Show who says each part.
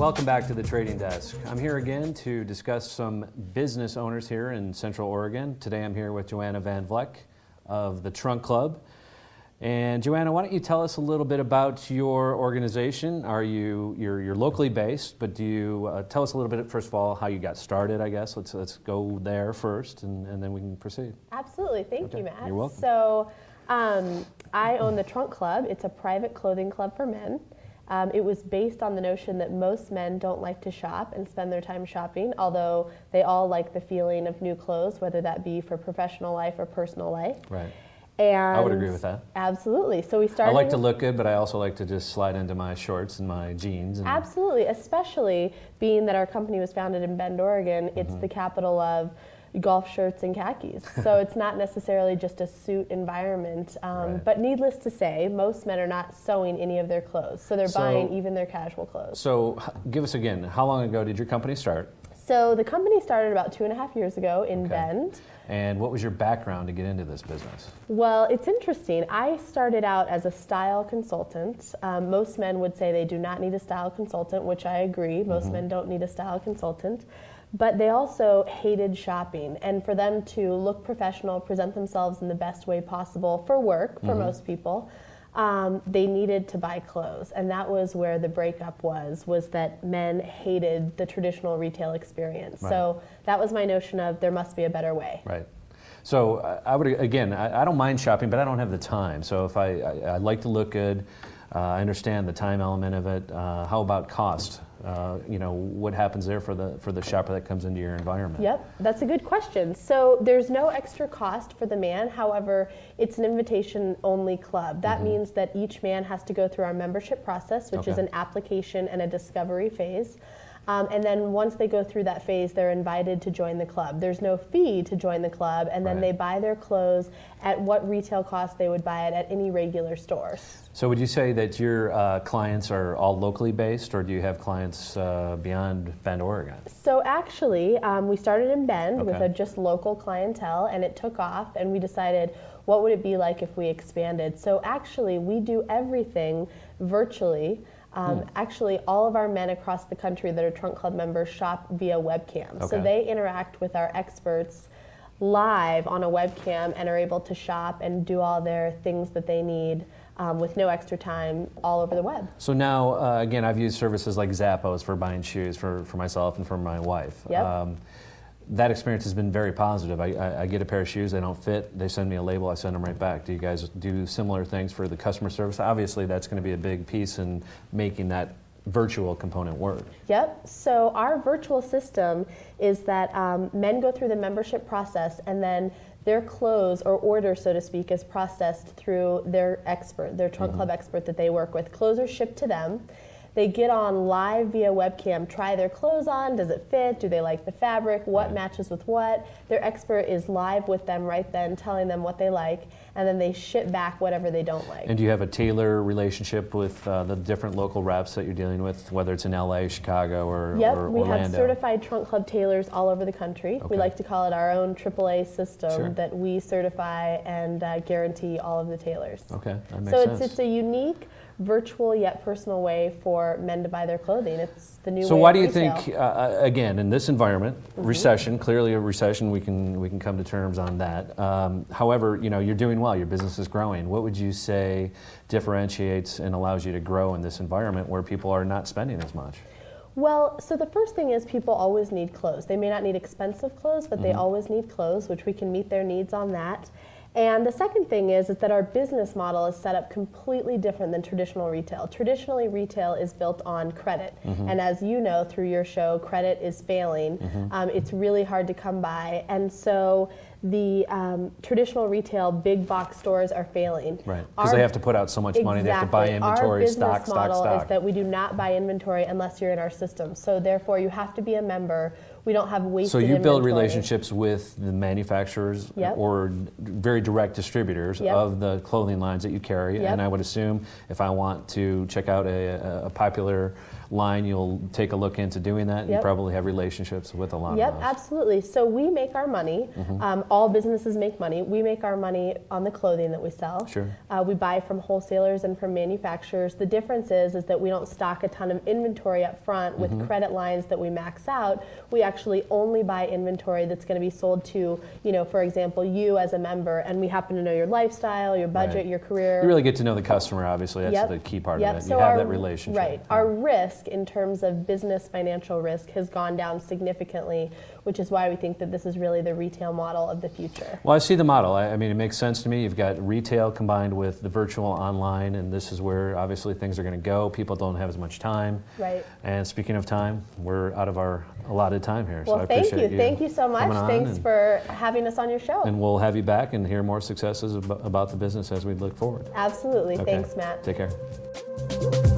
Speaker 1: Welcome back to the Trading Desk. I'm here again to discuss some business owners here in Central Oregon. Today I'm here with Joanna Van Vleck of the Trunk Club. And Joanna, why don't you tell us a little bit about your organization? You're locally based, but do you tell us a little bit, first of all, how you got started, I guess. Let's go there first, and then we can proceed.
Speaker 2: Absolutely. Thank you, Matt.
Speaker 1: You're welcome.
Speaker 2: So I own the Trunk Club. It's a private clothing club for men. It was based on the notion that most men don't like to shop and spend their time shopping, although they all like the feeling of new clothes, whether that be for professional life or personal life.
Speaker 1: Right.
Speaker 2: And
Speaker 1: I would agree with that.
Speaker 2: Absolutely. So we started.
Speaker 1: I like to look good, but I also like to just slide into my shorts and my jeans.
Speaker 2: Absolutely, especially being that our company was founded in Bend, Oregon. It's the capital of golf shirts and khakis. So it's not necessarily just a suit environment.
Speaker 1: Right.
Speaker 2: But needless to say, most men are not sewing any of their clothes. So they're buying even their casual clothes.
Speaker 1: So give us again, how long ago did your company start?
Speaker 2: So the company started about 2.5 years ago in Bend.
Speaker 1: And what was your background to get into this business?
Speaker 2: Well, it's interesting. I started out as a style consultant. Most men would say they do not need a style consultant, which I agree. Most men don't need a style consultant. But they also hated shopping. And for them to look professional, present themselves in the best way possible for work, for most people, they needed to buy clothes. And that was where the breakup was that men hated the traditional retail experience.
Speaker 1: Right.
Speaker 2: So that was my notion of there must be a better way.
Speaker 1: Right. So I would, again, I don't mind shopping, but I don't have the time. So if I like to look good, I understand the time element of it. How about cost? What happens there for the shopper that comes into your environment?
Speaker 2: Yep, that's a good question. So there's no extra cost for the man. However, it's an invitation-only club. That means that each man has to go through our membership process, which is an application and a discovery phase. And then once they go through that phase, they're invited to join the club. There's no fee to join the club, and then they buy their clothes at what retail cost they would buy it at any regular store.
Speaker 1: So would you say that your clients are all locally based, or do you have clients beyond Bend, Oregon?
Speaker 2: So actually, we started in Bend with a just local clientele, and it took off, and we decided, what would it be like if we expanded? So actually, we do everything virtually. Actually, all of our men across the country that are Trunk Club members shop via webcam. So they interact with our experts live on a webcam and are able to shop and do all their things that they need with no extra time all over the web.
Speaker 1: So now, again, I've used services like Zappos for buying shoes for myself and for my wife.
Speaker 2: Yep.
Speaker 1: That experience has been very positive. I get a pair of shoes, they don't fit, they send me a label, I send them right back. Do you guys do similar things for the customer service? Obviously, that's going to be a big piece in making that virtual component work.
Speaker 2: Yep, so our virtual system is that men go through the membership process, and then their clothes or order, so to speak, is processed through their expert, their Trunk Club expert that they work with. Clothes are shipped to them. They get on live via webcam, try their clothes on, does it fit, do they like the fabric, what matches with what. Their expert is live with them right then, telling them what they like, and then they ship back whatever they don't like.
Speaker 1: And do you have a tailor relationship with the different local reps that you're dealing with, whether it's in LA, Chicago, or Orlando?
Speaker 2: We have certified Trunk Club tailors all over the country. We like to call it our own AAA system that we certify and guarantee all of the tailors.
Speaker 1: Okay, that makes sense.
Speaker 2: So it's a unique, virtual yet personal way for men to buy their clothing. It's the new way.
Speaker 1: So why
Speaker 2: of
Speaker 1: do you
Speaker 2: retail.
Speaker 1: think, again, in this environment, recession, clearly a recession, we can come to terms on that. However, you're doing well, your business is growing. What would you say differentiates and allows you to grow in this environment where people are not spending as much?
Speaker 2: Well, so the first thing is people always need clothes. They may not need expensive clothes, but they always need clothes, which we can meet their needs on that. And the second thing is that our business model is set up completely different than traditional retail. Traditionally, retail is built on credit. And as you know through your show, credit is failing. It's really hard to come by. And so the traditional retail big box stores are failing.
Speaker 1: Right, because they have to put out so much money, they have to buy inventory, stock.
Speaker 2: Our business model is that we do not buy inventory unless you're in our system. So therefore, you have to be a member. We don't have wasted inventory.
Speaker 1: So you build relationships with the manufacturers or very direct distributors of the clothing lines that you carry. And I would assume if I want to check out a popular line, you'll take a look into doing that. You
Speaker 2: Yep.
Speaker 1: probably have relationships with a lot
Speaker 2: Yep,
Speaker 1: of those.
Speaker 2: absolutely. So we make our money. All businesses make money. We make our money on the clothing that we sell.
Speaker 1: Sure.
Speaker 2: We buy from wholesalers and from manufacturers. The difference is that we don't stock a ton of inventory up front with credit lines that we max out. We actually only buy inventory that's going to be sold to, for example, you as a member, and we happen to know your lifestyle, your budget,
Speaker 1: Right.
Speaker 2: your career.
Speaker 1: You really get to know the customer, obviously. That's
Speaker 2: Yep.
Speaker 1: the key part
Speaker 2: Yep.
Speaker 1: of it.
Speaker 2: So
Speaker 1: You have
Speaker 2: our-
Speaker 1: that relationship.
Speaker 2: Right.
Speaker 1: Yeah.
Speaker 2: Our risk in terms of business financial risk has gone down significantly, which is why we think that this is really the retail model of the future.
Speaker 1: Well, I see the model. I mean, it makes sense to me. You've got retail combined with the virtual online, and this is where obviously things are going to go. People don't have as much time.
Speaker 2: Right.
Speaker 1: And speaking of time, we're out of our allotted time here.
Speaker 2: Well,
Speaker 1: so I
Speaker 2: thank
Speaker 1: appreciate
Speaker 2: you. Thank you so much.
Speaker 1: coming on,
Speaker 2: Thanks
Speaker 1: and-
Speaker 2: for having us on your show.
Speaker 1: And we'll have you back and hear more successes about the business as we look forward.
Speaker 2: Absolutely.
Speaker 1: Okay.
Speaker 2: Thanks, Matt.
Speaker 1: Take care.